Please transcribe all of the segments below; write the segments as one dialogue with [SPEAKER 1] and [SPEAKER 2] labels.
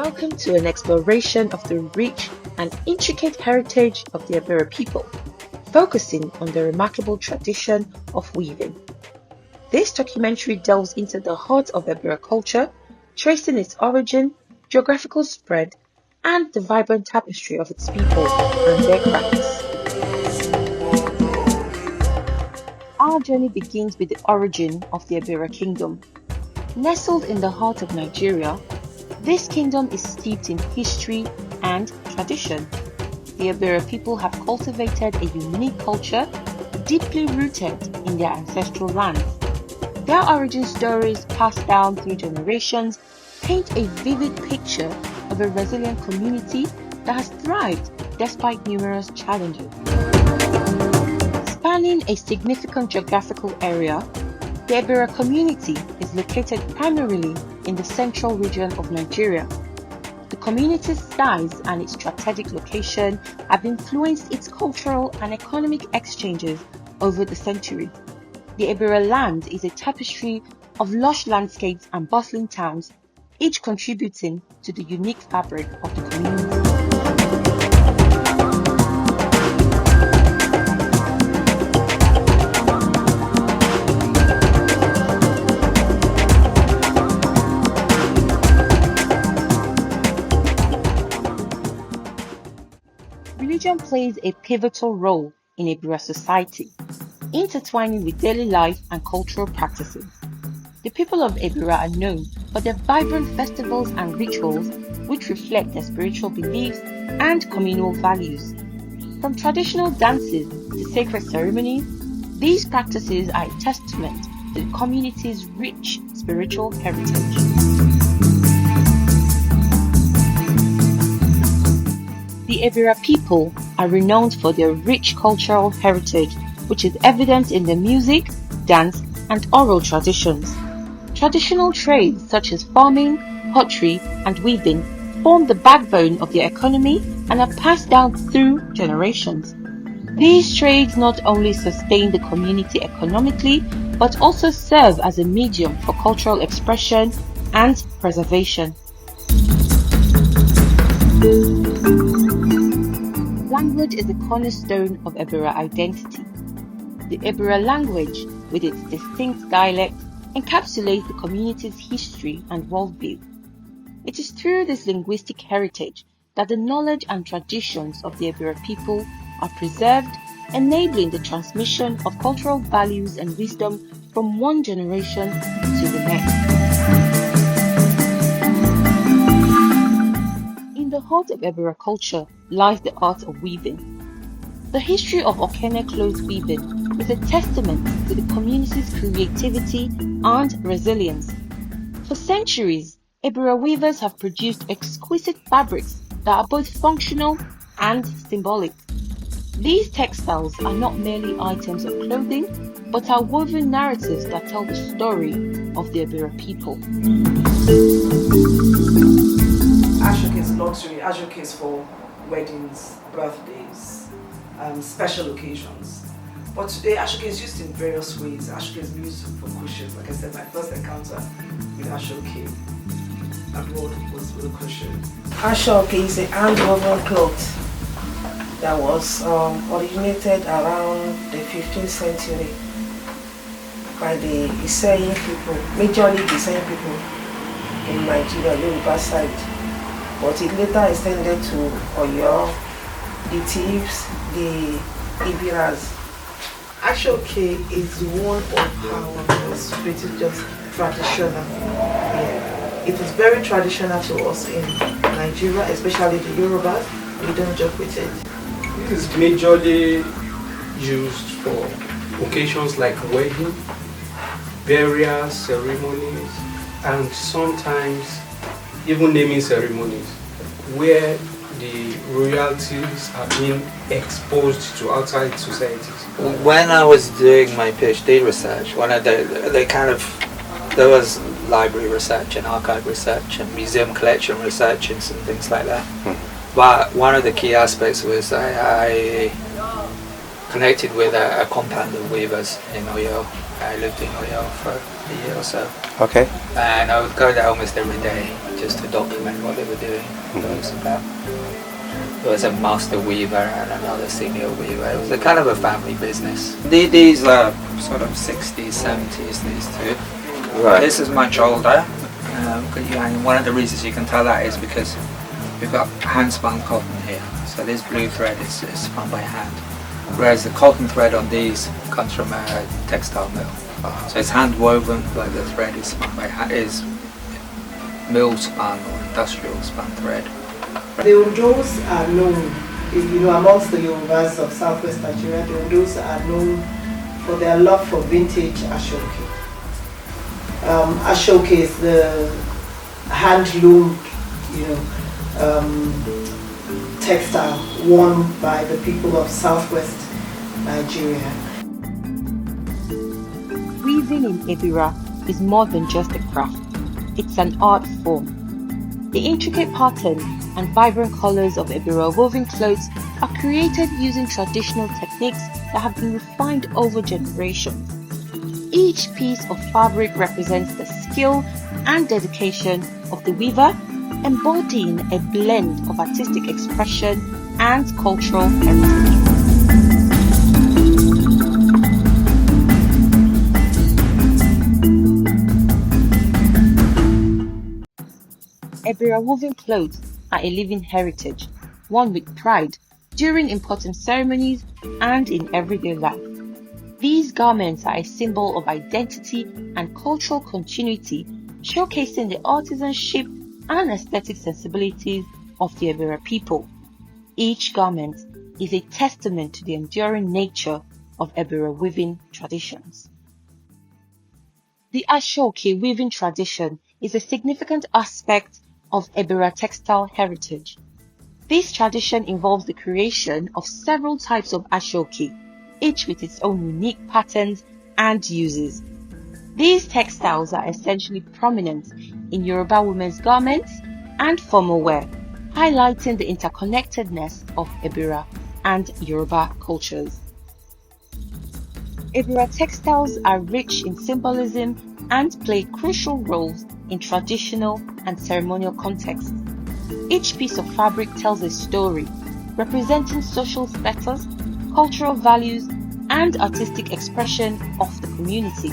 [SPEAKER 1] Welcome to an exploration of the rich and intricate heritage of the Ebira people, focusing on the remarkable tradition of weaving. This documentary delves into the heart of Ebira culture, tracing its origin, geographical spread, and the vibrant tapestry of its people and their crafts. Our journey begins with the origin of the Ebira kingdom. Nestled in the heart of Nigeria, this kingdom is steeped in history and tradition. The Ebira people have cultivated a unique culture deeply rooted in their ancestral lands. Their origin stories, passed down through generations, paint a vivid picture of a resilient community that has thrived despite numerous challenges. Spanning a significant geographical area, the Ebira community is located primarily in the central region of Nigeria. The community's size and its strategic location have influenced its cultural and economic exchanges over the centuries. The Ebira land is a tapestry of lush landscapes and bustling towns, each contributing to the unique fabric of the community. Religion plays a pivotal role in Ebira society, intertwining with daily life and cultural practices. The people of Egbira are known for their vibrant festivals and rituals which reflect their spiritual beliefs and communal values. From traditional dances to sacred ceremonies, these practices are a testament to the community's rich spiritual heritage. The Ebira people are renowned for their rich cultural heritage, which is evident in their music, dance, and oral traditions. Traditional trades such as farming, pottery, and weaving form the backbone of their economy and are passed down through generations. These trades not only sustain the community economically, but also serve as a medium for cultural expression and preservation. Language is the cornerstone of Ebira identity. The Ebira language, with its distinct dialect, encapsulates the community's history and worldview. It is through this linguistic heritage that the knowledge and traditions of the Ebira people are preserved, enabling the transmission of cultural values and wisdom from one generation to the next. In the heart of Ebira culture lies the art of weaving. The history of Okene cloth weaving is a testament to the community's creativity and resilience. For centuries, Ebira weavers have produced exquisite fabrics that are both functional and symbolic. These textiles are not merely items of clothing, but are woven narratives that tell the story of the Ebira people.
[SPEAKER 2] Ashoke is luxury. Ashoke is for weddings, birthdays, special occasions. But today, Ashoke is used in various ways. Ashoke is used for cushions. Like I said, my first encounter with Ashoke abroad was with a cushion.
[SPEAKER 3] Ashoke is a handwoven cloth that was originated around the 15th century by the Iseyin people, majorly the Iseyin people in Nigeria, Yoruba side. But it later extended to Oyo, the Thieves, the Ebiras.
[SPEAKER 2] Ashoke is one of our most prestigious traditional. Yeah. It is very traditional to us in Nigeria, especially the Yorubas. We don't joke with it.
[SPEAKER 4] This is majorly used for occasions like wedding, burial ceremonies, and sometimes even naming ceremonies, where the royalties are being exposed to outside societies.
[SPEAKER 5] When I was doing my PhD research, there was library research and archive research and museum collection research and some things like that. But one of the key aspects was I connected with a compound of weavers in Oyo, I lived in Oyo for a year or so.
[SPEAKER 6] Okay.
[SPEAKER 5] And I would go there almost every day just to document what they were doing. There was a master weaver and another senior weaver. It was a kind of a family business. These are sort of 60s, 70s, these two.
[SPEAKER 6] Right.
[SPEAKER 5] This is much older. And one of the reasons you can tell that is because we've got hand spun cotton here. So this blue thread is spun by hand. Whereas the cotton thread on these comes from a textile mill. So it's hand woven, but the thread is spun by hand, is mill spun or industrial spun thread.
[SPEAKER 3] The Ondos are known, amongst the Yorubas of southwest Nigeria, the Ondos are known for their love for vintage ashoke. Ashoke is the hand-loomed, textile worn by the people of southwest Nigeria.
[SPEAKER 1] Weaving in Egbira is more than just a craft. It's an art form. The intricate patterns and vibrant colors of Ebira woven clothes are created using traditional techniques that have been refined over generations. Each piece of fabric represents the skill and dedication of the weaver, embodying a blend of artistic expression and cultural heritage. Ebira woven clothes are a living heritage, worn with pride during important ceremonies and in everyday life. These garments are a symbol of identity and cultural continuity, showcasing the artisanship and aesthetic sensibilities of the Ebira people. Each garment is a testament to the enduring nature of Ebira weaving traditions. The Ashoke weaving tradition is a significant aspect of Ebira textile heritage. This tradition involves the creation of several types of ashoke, each with its own unique patterns and uses. These textiles are essentially prominent in Yoruba women's garments and formal wear, highlighting the interconnectedness of Ebira and Yoruba cultures. Ebira textiles are rich in symbolism and play crucial roles in traditional and ceremonial contexts. Each piece of fabric tells a story, representing social status, cultural values, and artistic expression of the community.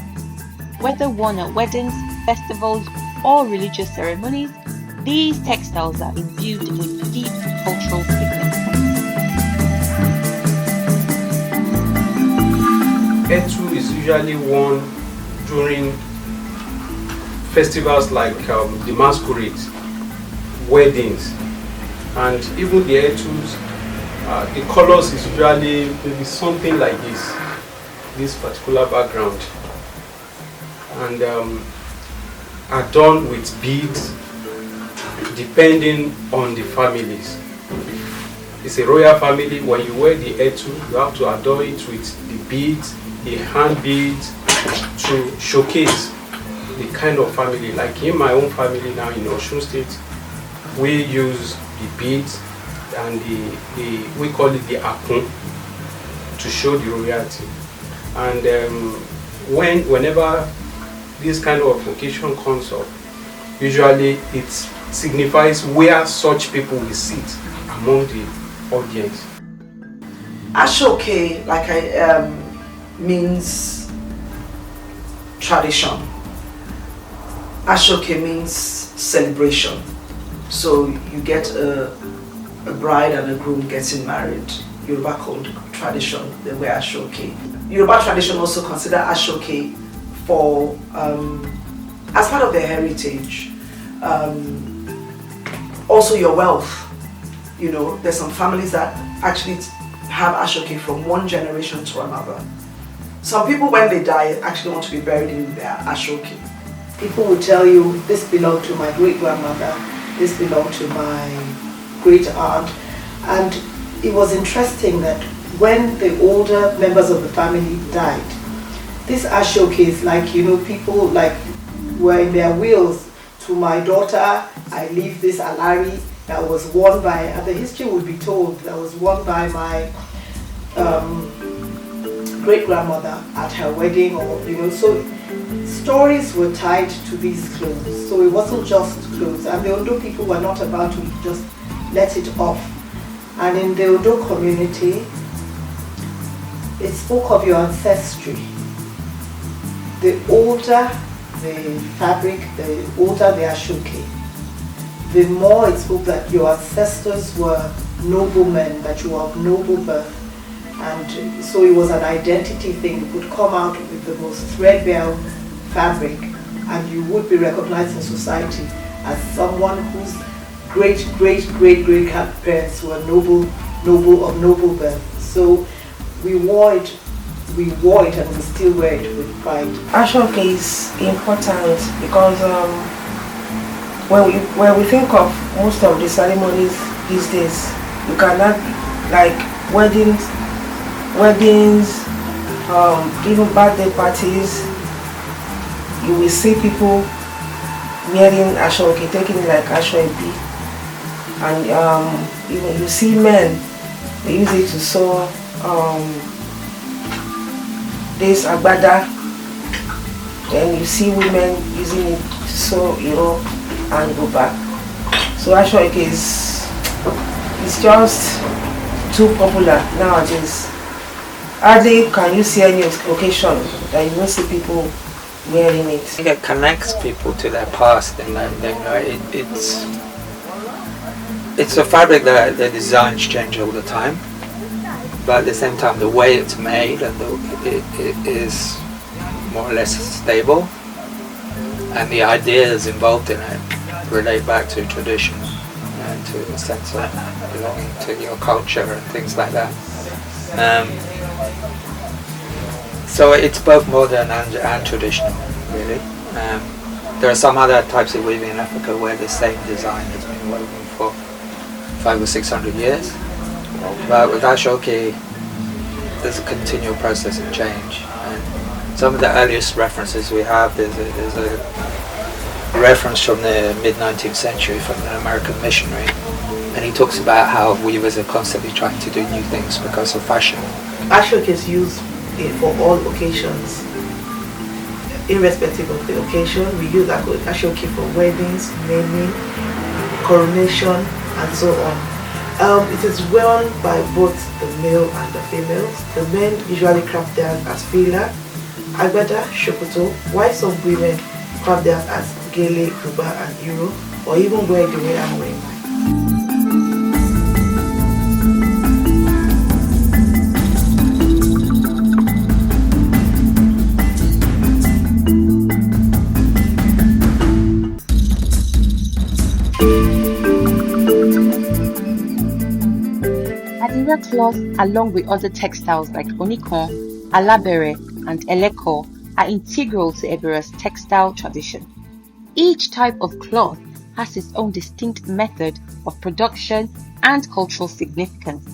[SPEAKER 1] Whether worn at weddings, festivals, or religious ceremonies, these textiles are imbued with deep cultural significance.
[SPEAKER 4] Etu is usually worn during festivals like the masquerade, weddings, and even the etus. The colors is usually maybe something like this particular background, and adorned with beads depending on the families. It's a royal family. When you wear the etu, you have to adorn it with the beads, the hand beads, to showcase the kind of family. Like in my own family now in Osun State, we use the beads and we call it the akun to show the royalty. And whenever this kind of occasion comes up, usually it signifies where such people will sit among the audience.
[SPEAKER 2] Ashoke, means tradition. Ashoke means celebration. So you get a bride and a groom getting married. Yoruba called tradition, they wear ashoke. Yoruba tradition also consider ashoke for as part of their heritage. Also your wealth. You know, there's some families that actually have ashoke from one generation to another. Some people, when they die, actually want to be buried in their ashoke.
[SPEAKER 3] People will tell you, this belonged to my great-grandmother, this belonged to my great-aunt. And it was interesting that when the older members of the family died, this ashoke is like, people were in their wills. To my daughter, I leave this alari that was worn by, and the history would be told, that was worn by my
[SPEAKER 6] great-grandmother at her wedding, or so stories were tied to these clothes. So it wasn't just clothes, and the Ondo people were not about to just let it off. And in the Ondo community, it spoke of your ancestry. The older the fabric, the older the ashoke, the more it spoke that your ancestors were noblemen, that you were of noble birth. And so it was an identity thing. You could come out with the most threadbare fabric and you would be recognized in society as someone whose great-great-great-great-grandparents were noble of noble birth. So we wore it and we still wear it with pride.
[SPEAKER 3] Ashoke is important because when we think of most of the ceremonies these days, you cannot, like weddings, even birthday parties, you will see people wearing ashoke, taking it like ashoebi, and even you see men, they use it to sew this agbada. Then you see women using it to sew iro and buba. So ashoke is just too popular nowadays. Hardly can you see any occasion that you don't see people wearing it.
[SPEAKER 5] I think it connects people to their past, and it's a fabric that the designs change all the time, but at the same time the way it's made and it is more or less stable, and the ideas involved in it relate back to tradition and to a sense of belonging to your culture and things like that. So it's both modern and traditional, really. There are some other types of weaving in Africa where the same design has been woven for 500 or 600 years. But with ashoke, there's a continual process of change. And some of the earliest references we have, there's a reference from the mid-19th century from an American missionary, and he talks about how weavers are constantly trying to do new things because of fashion.
[SPEAKER 6] Ashoke is used for all occasions, irrespective of the occasion. We use ashoke for weddings, naming, coronation, and so on. It is worn by both the male and the females. The men usually craft theirs as fila, agbada, shokoto, while some women craft theirs as gele, buba, and iro, or even wear the way I'm wearing mine.
[SPEAKER 1] Ebira cloth, along with other textiles like onikon, alabere, and eleko, are integral to Ebira's textile tradition. Each type of cloth has its own distinct method of production and cultural significance.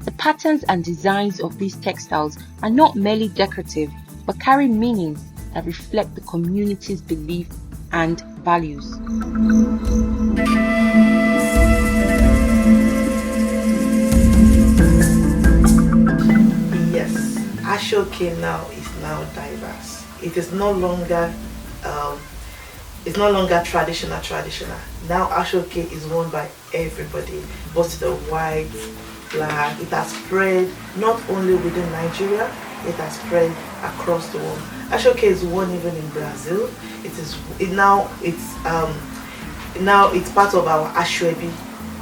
[SPEAKER 1] The patterns and designs of these textiles are not merely decorative, but carry meanings that reflect the community's belief and values.
[SPEAKER 6] Ashoke now is diverse. It is no longer traditional. Now ashoke is worn by everybody, both the white, black. It has spread not only within Nigeria, it has spread across the world. Ashoke is worn even in Brazil. It's part of our ashwebi,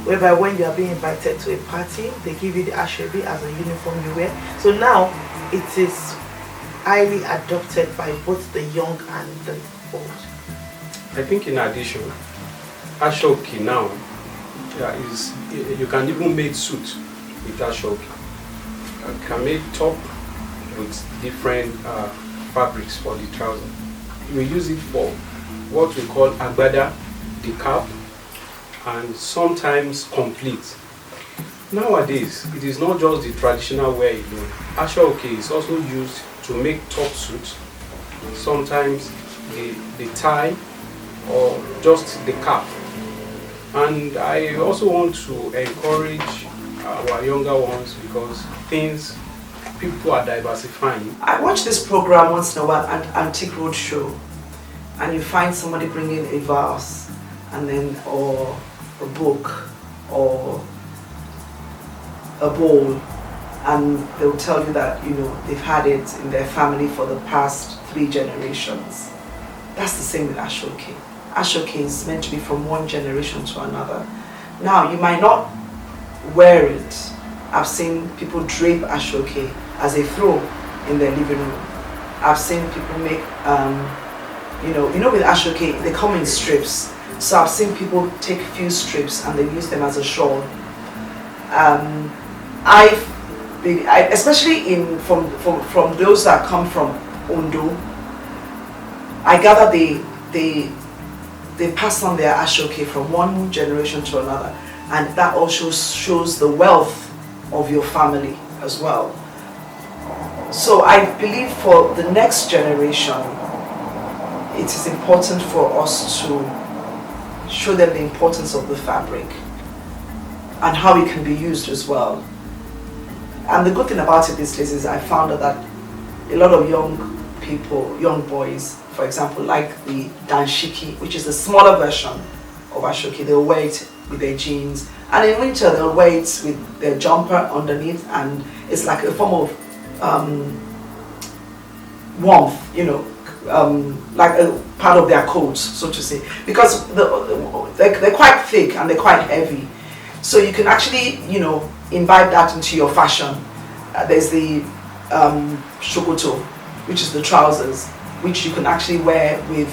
[SPEAKER 6] whereby when you are being invited to a party, they give you the ashwebi as a uniform you wear. So now it is highly adopted by both the young and the old.
[SPEAKER 4] I think in addition, ashoke now you can even make suit with ashoke. You can make top with different fabrics for the trouser. We use it for what we call agbada, the cap, and sometimes complete. Nowadays, it is not just the traditional wear alone. Ashoke is also used to make top suits, sometimes the tie or just the cap. And I also want to encourage our younger ones, because people are diversifying.
[SPEAKER 2] I watch this program once in a while, an Antique Roadshow, and you find somebody bringing a vase, and then or a book or a bowl, and they'll tell you that they've had it in their family for the past 3 generations. That's the same with ashoke. Ashoke is meant to be from one generation to another. Now you might not wear it. I've seen people drape ashoke as a throw in their living room. I've seen people make with ashoke they come in strips. So I've seen people take a few strips and they use them as a shawl. Especially from those that come from Ondo, I gather they pass on their ashoke from one generation to another, and that also shows the wealth of your family as well. So I believe for the next generation, it is important for us to show them the importance of the fabric and how it can be used as well. And the good thing about it these days is I found out that a lot of young people, young boys, for example, like the danshiki, which is the smaller version of ashoke. They'll wear it with their jeans, and in winter they'll wear it with their jumper underneath, and it's like a form of warmth, like a part of their coat, so to say, because they're quite thick and they're quite heavy. So you can actually, imbibe that into your fashion. There's the shokoto, which is the trousers, which you can actually wear with.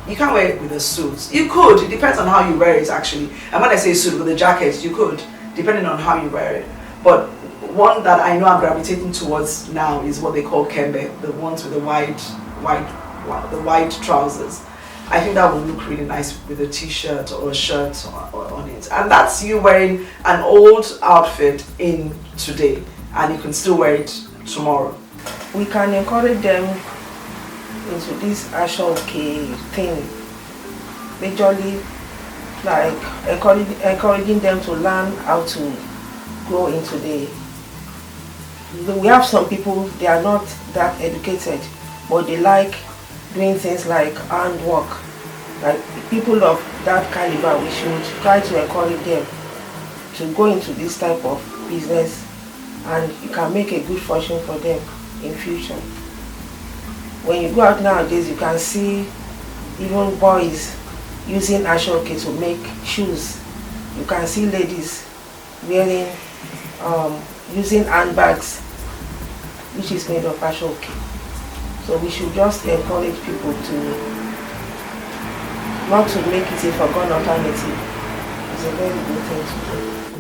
[SPEAKER 2] You can't wear it with a suit. You could. It depends on how you wear it, actually. And when I say suit with a jacket, you could, depending on how you wear it. But one that I know I'm gravitating towards now is what they call kembe, the ones with the wide trousers. I think that would look really nice with a t-shirt or a shirt on it. And that's you wearing an old outfit in today, and you can still wear it tomorrow.
[SPEAKER 3] We can encourage them into this ashoke thing, majorly like encouraging them to learn how to go into we have some people, they are not that educated, but they like doing things like handwork. Like people of that caliber, we should try to encourage them to go into this type of business, and it can make a good fortune for them in future. When you go out nowadays, you can see even boys using ashoke to make shoes. You can see ladies wearing, using handbags, which is made of ashoke. So we should just encourage people not to make it a forgotten alternative. It's a very good thing to do.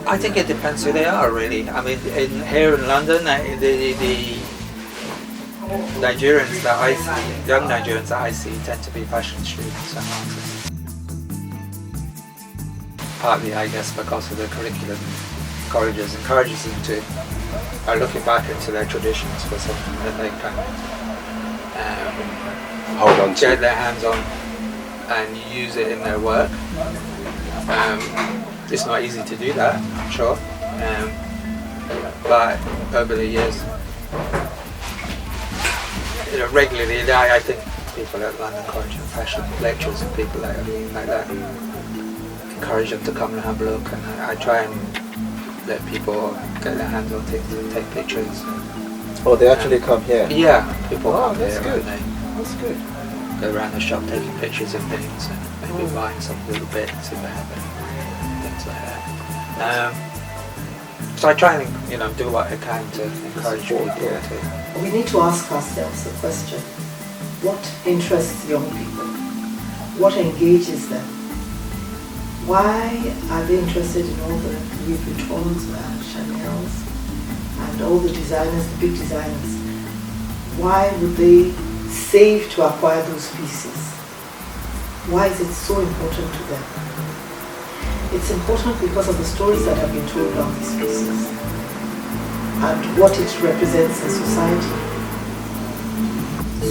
[SPEAKER 5] I think it depends who they are, really. I mean, here in London, the Nigerians that I see, young Nigerians that I see, tend to be fashion students and artists. Partly, I guess, because of the curriculum encourages them to, are looking back into their traditions for something that they can
[SPEAKER 7] hold on to,
[SPEAKER 5] get their hands on and use it in their work. It's not easy to do that, I'm sure, but over the years, regularly, I think people at London College of Fashion lectures and people like that encourage them to come and have a look, and I try and let people get their hands on things and take pictures.
[SPEAKER 7] Oh, they actually come here?
[SPEAKER 5] Yeah, people come
[SPEAKER 7] that's
[SPEAKER 5] here
[SPEAKER 7] good.
[SPEAKER 5] and
[SPEAKER 7] That's good.
[SPEAKER 5] go around the shop taking pictures of things and maybe buying some little bits if they have it, things like that. So I try and do what I can to encourage people to.
[SPEAKER 6] We need to ask ourselves a question. What interests young people? What engages them? Why are they interested in all the Louis Vuittons and Chanels and all the designers, the big designers? Why would they save to acquire those pieces? Why is it so important to them? It's important because of the stories that have been told on these pieces and what it represents in society.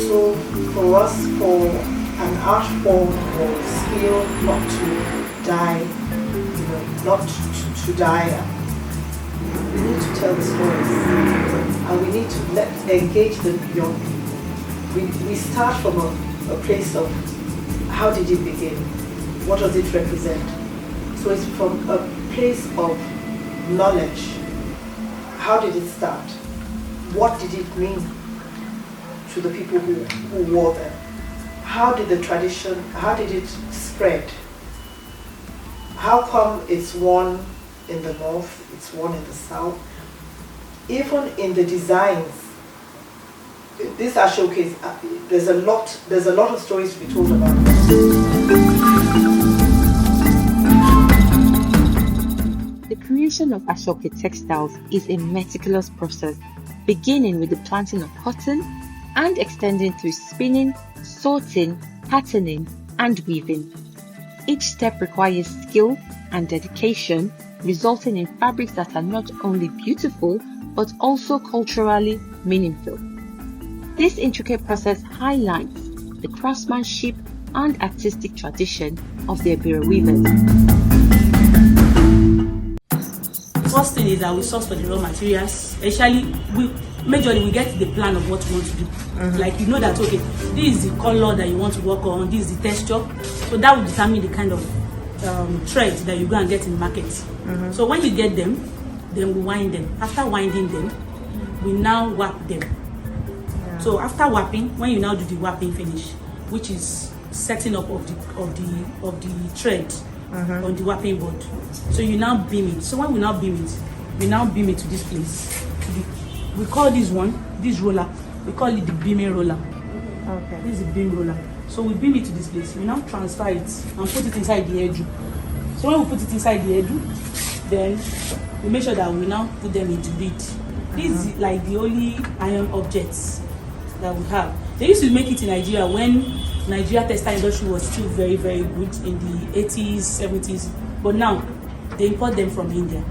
[SPEAKER 6] So for us, for an art form or skill not to die, not to die we need to tell the stories, and we need to engage the young people. We start from a place of how did it begin? What does it represent? So it's from a place of knowledge. How did it start? What did it mean to the people who wore them? How did the tradition, how did it spread? How come it's worn in the north, it's worn in the south? Even in the designs, this are showcase, there's a lot of stories to be told about this.
[SPEAKER 1] The creation of Ashoke textiles is a meticulous process, beginning with the planting of cotton and extending through spinning, sorting, patterning, and weaving. Each step requires skill and dedication, resulting in fabrics that are not only beautiful but also culturally meaningful. This intricate process highlights the craftsmanship and artistic tradition of the Ebira weavers.
[SPEAKER 8] First thing is that we source for the raw materials. Actually, majorly we get the plan of what we want to do. Like you know that okay, this is the color that you want to work on, this is the texture. So that will determine the kind of thread that you go and get in the market. So when you get them, then we wind them. After winding them, we now warp them. So after warping, when you now do the warping finish, which is setting up of the thread on the warping board, so you now beam it. So when we now beam it to this place. We call this roller, we call it the beaming roller. Okay. This is the beam roller. So we beam it to this place. We now transfer it and put it inside the edge. So when we put it inside the edge, then we make sure that we now put them into bead. This is like the only iron objects that we have. They used to make it in Nigeria when Nigeria textile industry was still very, very good in the 80s, 70s. But now they import them from India.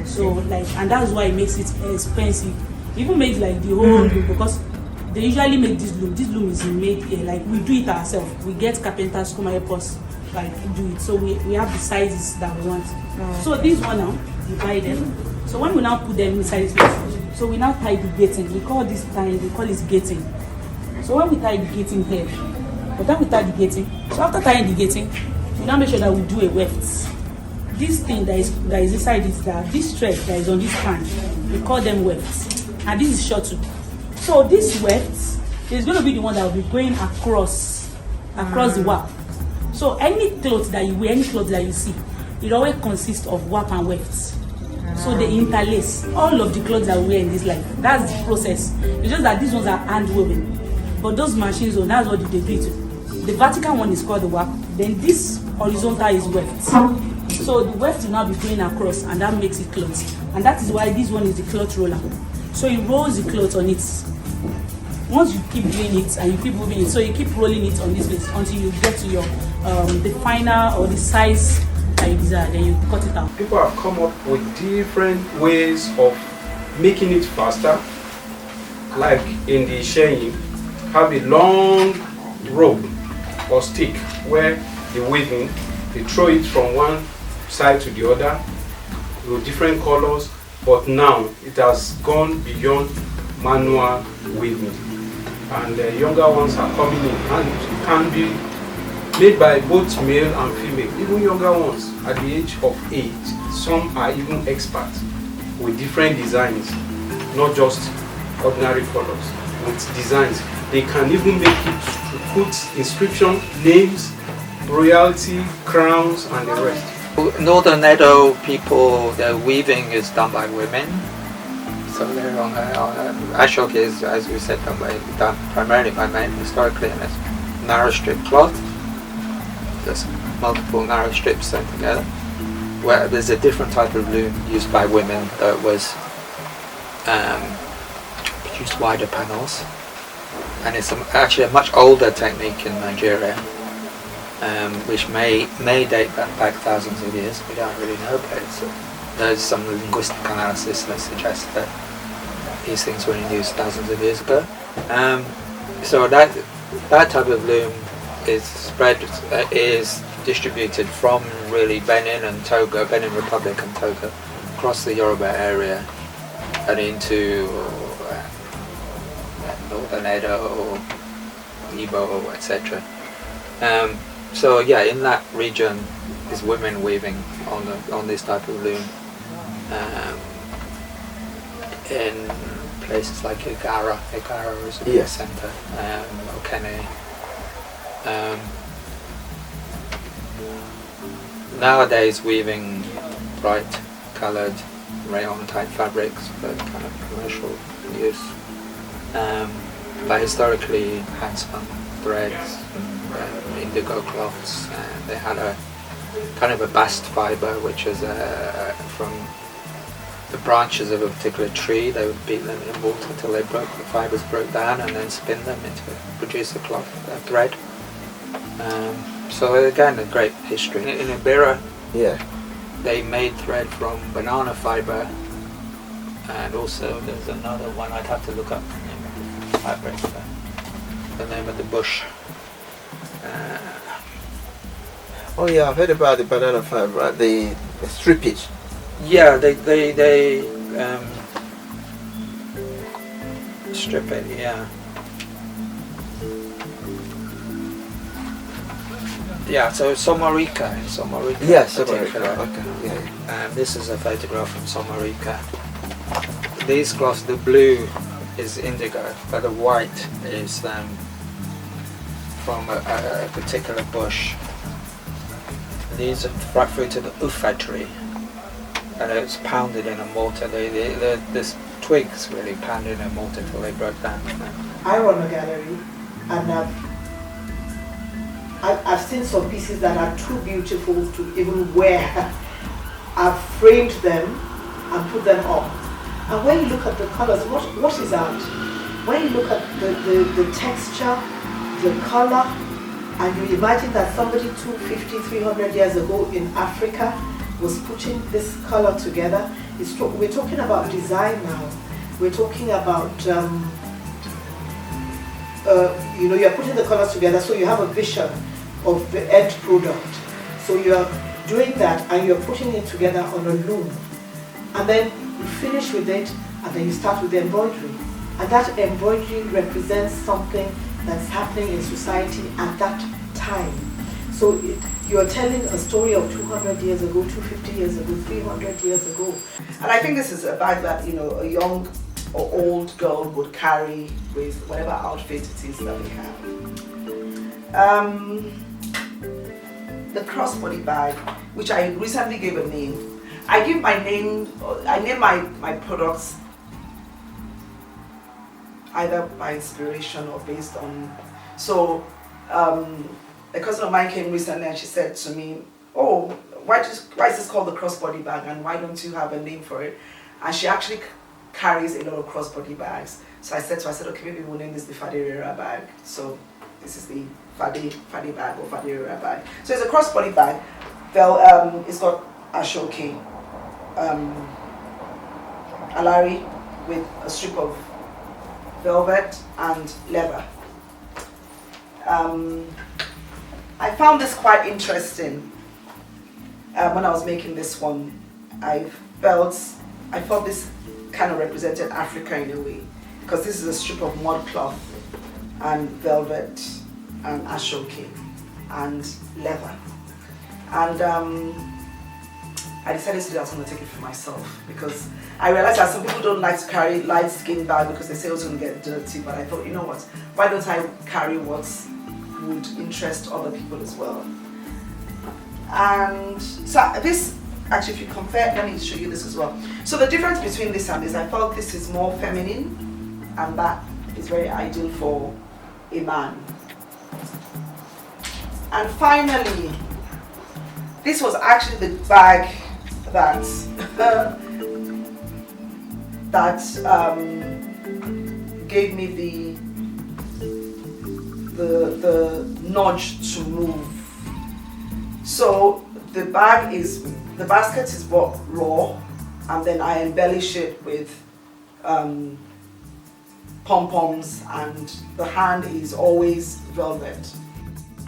[SPEAKER 8] So like, and that's why it makes it expensive. Even makes like the whole loom, because they usually make this loom. This loom is made like we do it ourselves. We get carpenters come help us like do it. So we have the sizes that we want. So this one now, we buy them. So when we now put them inside this, so we now tie the gating. We call this tying, we call it gating. So when we tie the gating here, but then we tie the gating. So after tying the gating, we now make sure that we do a weft. This thing that is inside is that this thread that is on this hand, we call them wefts, and this is short too. So this weft is going to be the one that will be going across the warp. So any clothes that you wear, any clothes that you see, it always consists of warp and wefts. So they interlace all of the clothes that we wear in this life. That's the process. It's just that these ones are handwoven, but those machines, that's what they do to. The vertical one is called the warp. Then this horizontal is weft. So the weft will now be going across, and that makes it cloth. And that is why this one is the cloth roller. So it rolls the cloth on it. Once you keep doing it and you keep moving it, so you keep rolling it on this place until you get to your the final or the size that you desire. Then you cut it out.
[SPEAKER 4] People have come up with different ways of making it faster. Like in the Shein, have a long rope or stick where the weaving, they throw it from one side to the other with different colors, but now it has gone beyond manual weaving, and the younger ones are coming in, and it can be made by both male and female, even younger ones at the age of 8. Some are even experts with different designs, not just ordinary colors, with designs. They can even make it to put inscription, names, royalty, crowns, and the rest.
[SPEAKER 5] Northern Edo people, the weaving is done by women. So they're on Ashoke is, as we said, done primarily by men historically, and it's narrow strip cloth. There's multiple narrow strips sewn together. Where there's a different type of loom used by women that was produced wider panels, and it's actually a much older technique in Nigeria. Which may date back thousands of years. We don't really know, but there's some linguistic analysis that suggests that these things were in use thousands of years ago. So that type of loom is distributed from really Benin and Togo, Benin Republic and Togo, across the Yoruba area and into northern Edo, Igbo, etc. So yeah, in that region is women weaving on this type of loom. In places like Egbira is a big centre, Okene. Nowadays weaving bright coloured rayon type fabrics for kind of commercial use. But historically hand spun threads, indigo cloths, and they had a kind of a bast fibre which is from the branches of a particular tree. They would beat them in water until the fibres broke down and then spin them into produce a cloth, a thread. So again, a great history. In Egbira, they made thread from banana fibre, and also there's another one, I'd have to look up the name of the fabric, the name of the bush.
[SPEAKER 7] Oh yeah, I've heard about the banana fibre, the strippage.
[SPEAKER 5] Yeah, they strip it, yeah. Yeah, so Somarica.
[SPEAKER 7] Yes, Somarica. Okay. Yeah.
[SPEAKER 5] This is a photograph from Somarica. These cloths, the blue is indigo, but the white is from a particular bush. These are fruit of the ufa tree, and it's pounded in a mortar. This twigs really pounded in a mortar till they broke down.
[SPEAKER 6] I run a gallery, and I've seen some pieces that are too beautiful to even wear. I've framed them and put them up. And when you look at the colors, what is that? When you look at the texture, the color, and you imagine that somebody 250, 300 years ago in Africa was putting this color together. We're talking about design now. We're talking about, you're putting the colors together so you have a vision of the end product. So you're doing that and you're putting it together on a loom. And then you finish with it and then you start with the embroidery. And that embroidery represents something that's happening in society at that time. So you're telling a story of 200 years ago, 250 years ago, 300 years ago.
[SPEAKER 2] And I think this is a bag that, a young or old girl would carry with whatever outfit it is that they have. The crossbody bag, which I recently gave a name. I name my products either by inspiration or based on. So a cousin of mine came recently and she said to me, "Oh, why is this called the crossbody bag, and why don't you have a name for it?" And she actually carries a lot of crossbody bags. So I said, okay, maybe we'll name this the Fadera bag. So this is the Fadi bag or Fadera bag. So it's a crossbody bag. It's got ashoke, alari with a strip of velvet and leather. I found this quite interesting when I was making this one. I felt this kind of represented Africa in a way, because this is a strip of mud cloth and velvet and ashoke and leather. And I decided to do that. I'm going to take it for myself, because I realized that some people don't like to carry light skin bag because they say it's going to get dirty, but I thought, you know what, why don't I carry what would interest other people as well. And so this, actually, if you compare, let me show you this as well. So the difference between this and this, I felt this is more feminine, and that is very ideal for a man. And finally, this was actually the bag that gave me the nudge to move. So the basket is bought raw, and then I embellish it with pom-poms, and the hand is always velvet.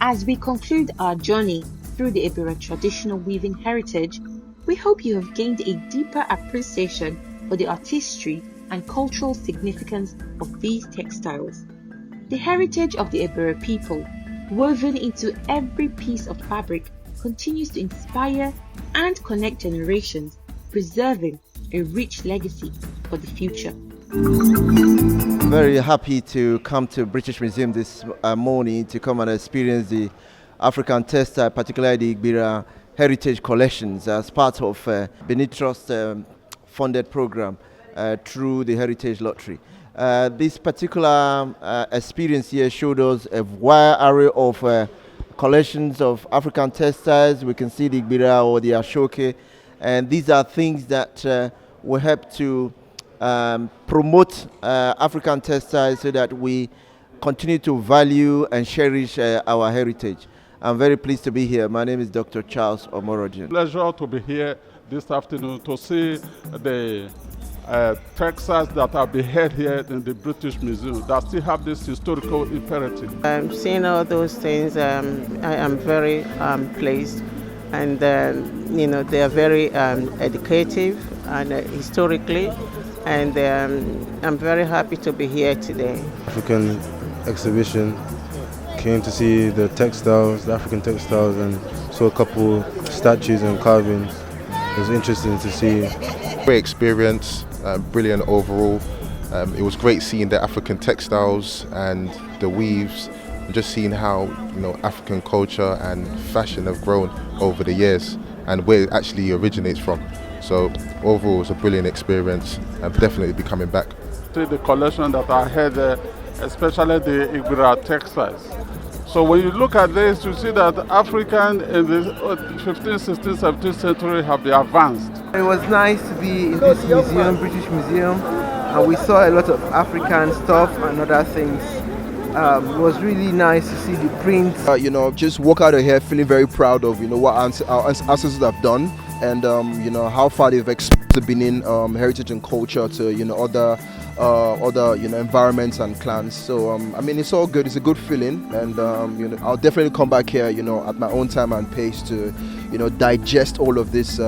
[SPEAKER 1] As we conclude our journey through the Ebira traditional weaving heritage, We hope you have gained a deeper appreciation for the artistry and cultural significance of these textiles. The heritage of the Ebira people, woven into every piece of fabric, continues to inspire and connect generations, preserving a rich legacy for the future.
[SPEAKER 7] Very happy to come to British Museum this morning to come and experience the African textile, particularly the Egbira heritage collections as part of Benin Trust funded program through the Heritage Lottery. This particular experience here showed us a wide array of collections of African textiles. We can see the Egbira or the Ashoke, and these are things that will help to promote African textiles so that we continue to value and cherish our heritage. I'm very pleased to be here. My name is Dr. Charles Omorojin.
[SPEAKER 9] Pleasure to be here this afternoon to see the textiles that are being held here in the British Museum that still have this historical imperative.
[SPEAKER 3] Seeing all those things, I am very pleased, and they are very educative and historically, and I'm very happy to be here today.
[SPEAKER 10] African exhibition, came to see the textiles, the African textiles, and saw a couple statues and carvings. It was interesting to see.
[SPEAKER 11] Great experience, brilliant overall. It was great seeing the African textiles and the weaves, and just seeing how African culture and fashion have grown over the years and where it actually originates from. So overall, it was a brilliant experience. I'll definitely be coming back.
[SPEAKER 9] See the collection that I had, especially the Egbira textiles. So when you look at this, you see that African in the 15th, 16th, 17th century have been advanced.
[SPEAKER 12] It was nice to be in this museum, British Museum, and we saw a lot of African stuff and other things. It was really nice to see the prints.
[SPEAKER 13] Just walk out of here feeling very proud of what our ancestors have done, and how far they've exposed the Benin heritage and culture to other environments and clans. So it's all good. It's a good feeling, and I'll definitely come back here at my own time and pace to digest all of this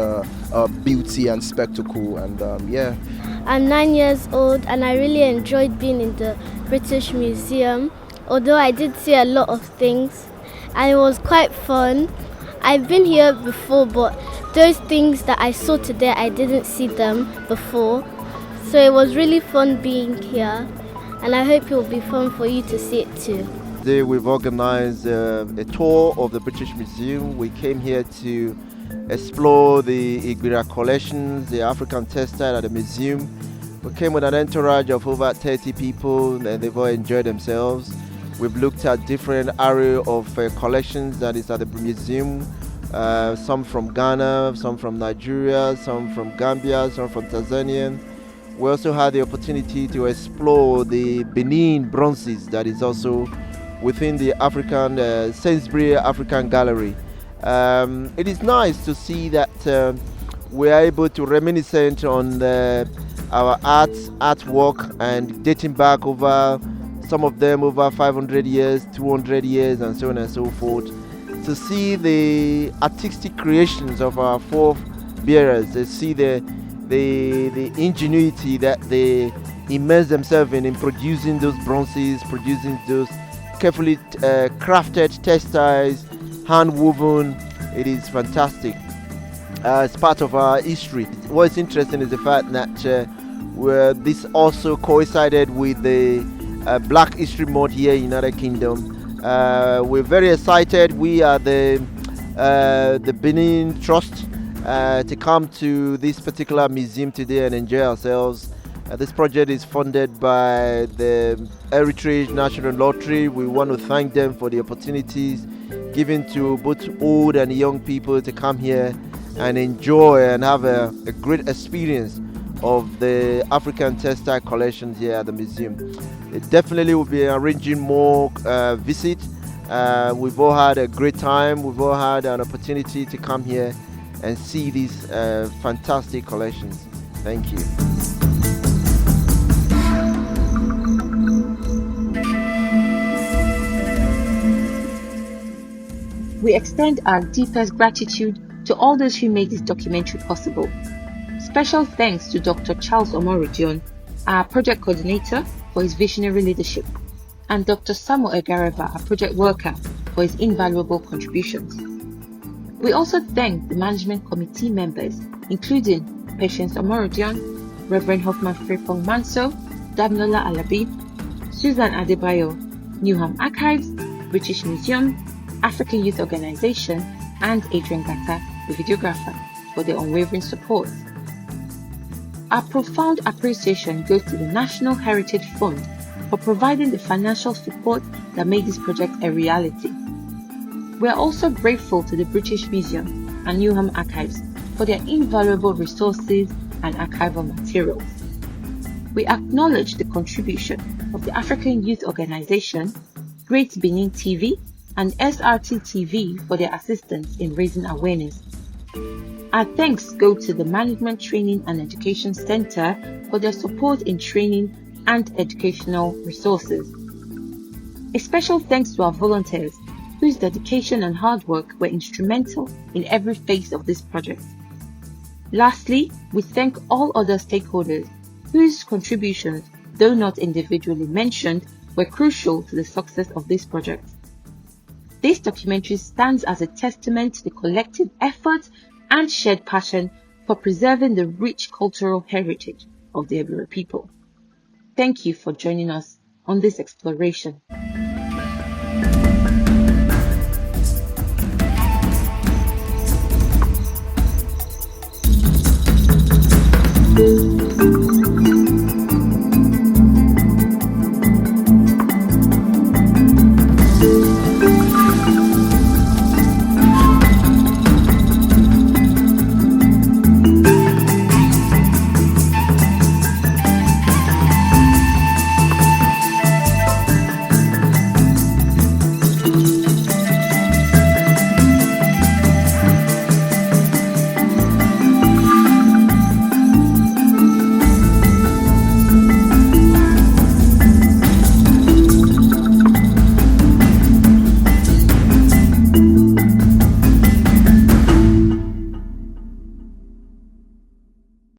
[SPEAKER 13] beauty and spectacle. And
[SPEAKER 14] I'm 9 years old, and I really enjoyed being in the British Museum, although I did see a lot of things, and it was quite fun. I've been here before, but those things that I saw today, I didn't see them before. So it was really fun being here, and I hope it will be fun for you to see it too.
[SPEAKER 7] Today we've organized a tour of the British Museum. We came here to explore the Egbira collections, the African textile at the museum. We came with an entourage of over 30 people, and they've all enjoyed themselves. We've looked at different array of collections that is at the museum. Some from Ghana, some from Nigeria, some from Gambia, some from Tanzania. We also had the opportunity to explore the Benin bronzes that is also within the African Sainsbury African Gallery. It is nice to see that we are able to reminiscent on our artwork and dating back over some of them over 500 years, 200 years, and so on and so forth. To see the artistic creations of our forebearers, to see the ingenuity that they immerse themselves in producing those bronzes, producing those carefully crafted textiles, hand woven. It is fantastic. It's part of our history. What's interesting is the fact that this also coincided with the Black History Month here in the United Kingdom. We're very excited. We are the Benin Trust to come to this particular museum today and enjoy ourselves. This project is funded by the Heritage National Lottery. We want to thank them for the opportunities given to both old and young people to come here and enjoy and have a great experience of the African textile collections here at the museum. It definitely will be arranging more visits. We've all had a great time. We've all had an opportunity to come here and see these fantastic collections. Thank you.
[SPEAKER 1] We extend our deepest gratitude to all those who made this documentary possible. Special thanks to Dr. Charles Omoridion, our project coordinator, for his visionary leadership, and Dr. Samuel Egareva, our project worker, for his invaluable contributions. We also thank the management committee members, including Patience Omoridion, Reverend Hoffman Frepong Manso, Damnola Alabi, Susan Adebayo, Newham Archives, British Museum, African Youth Organization, and Adrian Gata, the videographer, for their unwavering support. Our profound appreciation goes to the National Heritage Fund for providing the financial support that made this project a reality. We are also grateful to the British Museum and Newham Archives for their invaluable resources and archival materials. We acknowledge the contribution of the African Youth Organization, Great Benin TV, and SRT TV for their assistance in raising awareness. Our thanks go to the Management Training and Education Center for their support in training and educational resources. A special thanks to our volunteers, whose dedication and hard work were instrumental in every phase of this project. Lastly, we thank all other stakeholders whose contributions, though not individually mentioned, were crucial to the success of this project. This documentary stands as a testament to the collective effort and shared passion for preserving the rich cultural heritage of the Ebira people. Thank you for joining us on this exploration.